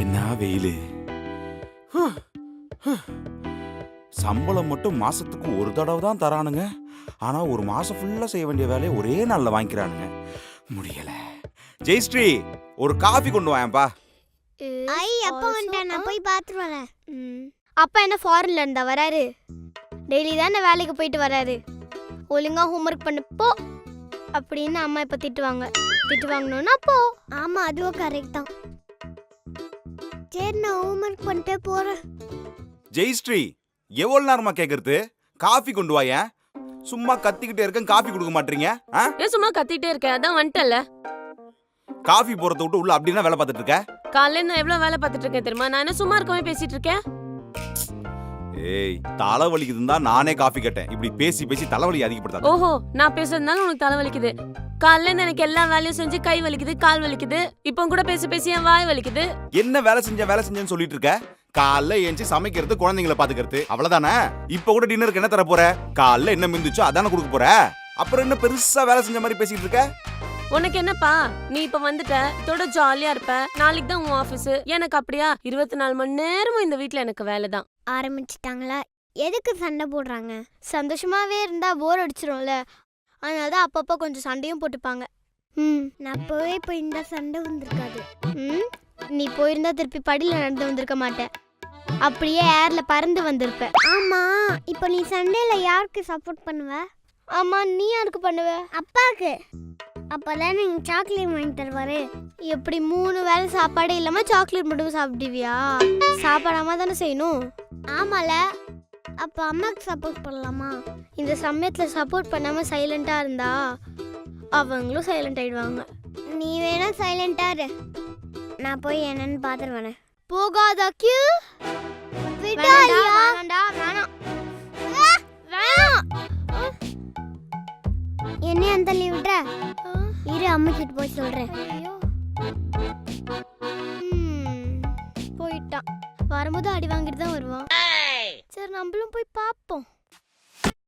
என்ன வெயிலு. சம்பளம் மட்டும் மாசத்துக்கு ஒரு தடவை தான் தரானுங்க. ஆனா ஒரு மாசம் ஃபுல்லா செய்ய வேண்டிய வேலையை ஒரே நாள்ல வாங்கிக்கிறானுங்க. முடியல. ஜெயஸ்ரீ, ஒரு காபி கொண்டு வாயேன்பா. ஐ அப்பா வந்துட்டேன், நான் போய் பார்த்துட்டு வரேன். அப்பா என்ன ஃபாரின்ல இருந்தா வராரு? டெய்லி தானே வேலைக்கு போயிட்டு வராரு. ஒழுங்கா ஹோம்ஒர்க் பண்ணு போ அப்படின்னு அம்மா இப்ப திட்டுவாங்க. திட்டு வாங்கணும்னா போ. ஆமா, அதுவும் கரெக்ட் தான். சரி, நான் ஹோம்ஒர்க் பண்ணிட்டே போறேன். ஜெயஸ்ரீ, எவ்வளவு நேரமா கேக்குறது? காபி கொண்டு வாயேன். சும்மா கத்திக்கிட்டே இருக்கேன், காபி கொடுக்க மாட்டீங்க. ஏன் சும்மா கத்திட்டே இருக்கேன்? அதான் வந்துட்டல. காபி போறத விட்டு உள்ள அப்படின்னா வேலை பார்த்துட்டு இருக்க? காலையில நான் எவ்வளவு வேலை பார்த்துட்டு இருக்கேன் தெரியுமா? நான் என்ன சும்மா இருக்கவே பேசிட்டு இருக்கேன்? ஏய், தலைவலிக்குதுன்னு தான் நானே காபி கேட்டேன். இப்படி பேசி பேசி தலைவலி அதிகப்படுத்தாத. ஓஹோ, நான் பேசுறதுனால உனக்கு தலை வலிக்குது. காலையில எனக்கு எல்லா வேலையும் செஞ்சு கை வலிக்குது, கால் வலிக்குது. இப்போ கூட பேசி பேசி என் வாய் வலிக்குது. என்ன வேலை செஞ்சேன்னு சொல்லிட்டு இருக்க? காலைல ஏஞ்சி சமைக்கிறது, குழந்தைங்களை பாத்துக்கிறது, அவ்வளவுதானே? இப்ப கூட டின்னருக்கு என்ன தர போற? காலைல என்ன மிந்துச்சோ அதானே கொடுக்க போற. அப்புறம் என்ன பெருசா வேலை செஞ்ச மாதிரி பேசிட்டு இருக்க? உனக்கு என்னப்பா, நீ இப்ப வந்துட்ட, இதோட ஜாலியா இருப்ப. நாளைக்கு தான் உன் ஆபீஸ். எனக்கு அப்படியா? 24 மணி நேரமும் இந்த வீட்ல எனக்கு வேலை தான். ஆரம்பிச்சிட்டாங்களா? எதுக்கு சண்டை போடுறாங்க? சந்தோஷமாவே இருந்தா போர் அடிச்சிரும்ல. அதனாலதான் அப்பப்போ கொஞ்சம் சண்டையும் போட்டுப்பாங்க. நான் போய் இப்போ இந்த சண்டை வந்திருக்காது. நீ போயிருந்தா திருப்பி படியில நடந்து வந்திருக்க மாட்டேன். அப்படியே ஏர்ல பறந்து வந்திருப்ப. ஆமா, இப்போ நீ சண்டேல யாருக்கு சப்போர்ட் பண்ணுவ? ஆமா, நீ யாருக்கு பண்ணுவ? அப்பாக்கு. அப்பதான் நீங்க சாக்லேட் வாங்கி தருவாரு. எப்படி 3 வேளை சாப்பாடே இல்லாம சாக்லேட் மட்டும் சாப்பிடுவியா? சாப்பிடாம தானே செய்யணும். ஆமால, அப்ப அம்மாக்கு சப்போர்ட் பண்ணலாமா? இந்த சமயத்துல சப்போர்ட் பண்ணாம சைலண்டா இருந்தா அவங்களும் சைலண்ட் ஆயிடுவாங்க. நீ வேணா சைலண்டா இரு, நான் போய் என்னன்னு பாத்துட்டு வரேன். போகாத கியூ. விடாலியா? வேண்டாம் வேணாம். என்ன அந்த லீவ் விட்ற? இரு, அம்மா கிட்ட போய் சொல்றேன். போயிட்டான். வரும்போது அடி வாங்கிட்டு தான் வருவான். சரி, நம்மளும் போய் பாப்போம்.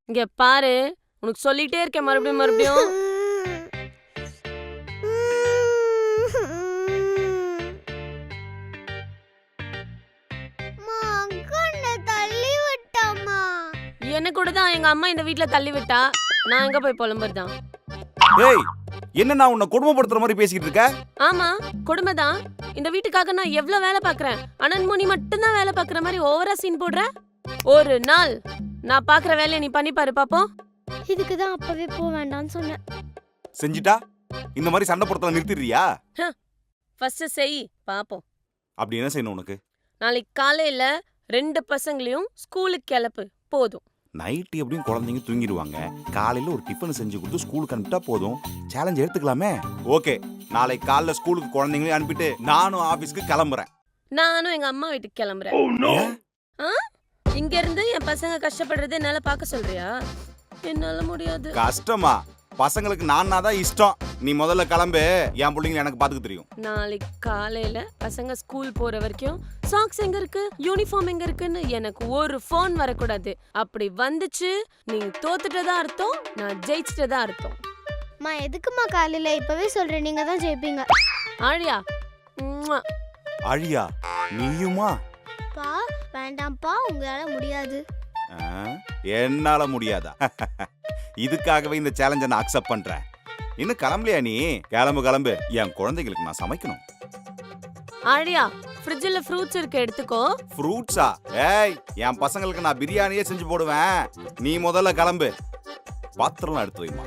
இங்க பாரு, உனக்கு சொல்லிட்டே இருக்கேன் மறுபடியும் மறுபடியும். என்ன கூட தான் எங்க அம்மா இந்த வீட்ல தள்ளி விட்டா. நான் எங்க போய் புலம்புறதான்? ஏய், என்ன நான் உன்னை கொடுமைப்படுத்துற மாதிரி பேசிட்டு இருக்க? ஆமா, கொடுமைதான். இந்த வீட்டுக்காக நான் எவ்வளவு வேலை பாக்குறேன். அனன்மோ, நீ மட்டும் தான் வேலை பாக்குற மாதிரி ஓவரா சீன் போடுற. ஒரு நாள் நான் பாக்குற வேலையை நீ பண்ணி பாரு பாப்போம். இதுக்கு தான் அப்பவே போக வேண்டாம்னு சொன்னேன். செஞ்சிட்டா இந்த மாதிரி சண்டை போடுறத நிறுத்திடுறியா? ஃபர்ஸ்ட் செய் பாப்போம். அப்படி என்ன செய்யணும் உனக்கு? நாளைக்கு காலையில 2 பசங்களையும் ஸ்கூலுக்கு கிளப்பு. போதும். நைட்டு எப்படியும் குழந்தைங்க தூங்கிடுவாங்க. காலையில ஒரு டிஃபன் செஞ்சு கொடுத்து ஸ்கூலுக்கு அனுப்பிட்டா போதும். சேலஞ்ச் எடுத்துக்கலாமே. ஓகே, நாளைக்கு காலைல ஸ்கூலுக்கு குழந்தைங்களையும் அனுப்பிட்டு நானும் ஆபீஸ்க்கு கிளம்புறேன். நானும் எங்க அம்மா வீட்டுக்கு கிளம்புறேன். இங்க இருந்து என் பசங்க கஷ்டப்படுறதை என்னால பார்க்க சொல்றியா? என்னால முடியாது. கஷ்டமா? பசங்களுக்கு நான்னா தான் இஷ்டம். நீ முதல்ல கிளம்பு, என் பிள்ளைங்க எனக்கு பாத்துக்க தெரியும். நாளைக்கு காலையில பசங்க ஸ்கூல் போற வரைக்கும் சாக்ஸ் எங்க இருக்கு, யூனிஃபார்ம் எங்க இருக்குன்னு எனக்கு ஒரு ஃபோன் வரக்கூடாது. அப்படி வந்துச்சு, நீ தோத்துட்டதா அர்த்தம், நான் ஜெயிச்சிட்டதா அர்த்தம். மா, எதுக்குமா காலையில? இப்பவே சொல்றேன், நீங்க தான் ஜெயிப்பீங்க. ஆழியா, அழியா நீயுமா? பா, வேண்டாம்ப்பா, உங்களால முடியாது. என்னால முடியாதா? இதுக்காகவே இந்த சேலஞ்சை நான் அக்செப்ட் பண்றேன். இன்னும் கிளம்பலையா நீ? கிளம்பு, என் குழந்தைகளுக்கு நான் சமைக்கணும். ஆழியா, ஃப்ரிட்ஜ்ல ஃப்ரூட்ஸ் இருக்கு, எடுத்துக்கோ. ஃப்ரூட்ஸா? ஏய், என் பசங்களுக்கு நான் பிரியாணியே செஞ்சு போடுவேன். நீ முதல்ல கிளம்பு, பாத்திரம்லாம் எடுத்து வைமா.